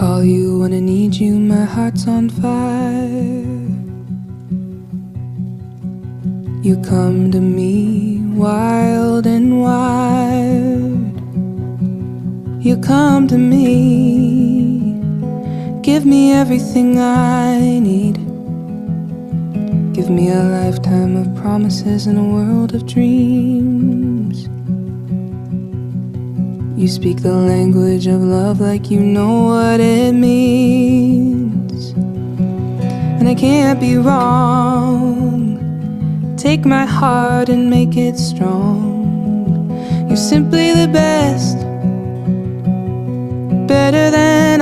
call you when I need you, my heart's on fire. You come to me wild and wild. You come to me, give me everything I need. Give me a lifetime of promises and a world of dreams. You speak the language of love like you know what it means. And I can't be wrong. Take my heart and make it strong. You're simply the best, better than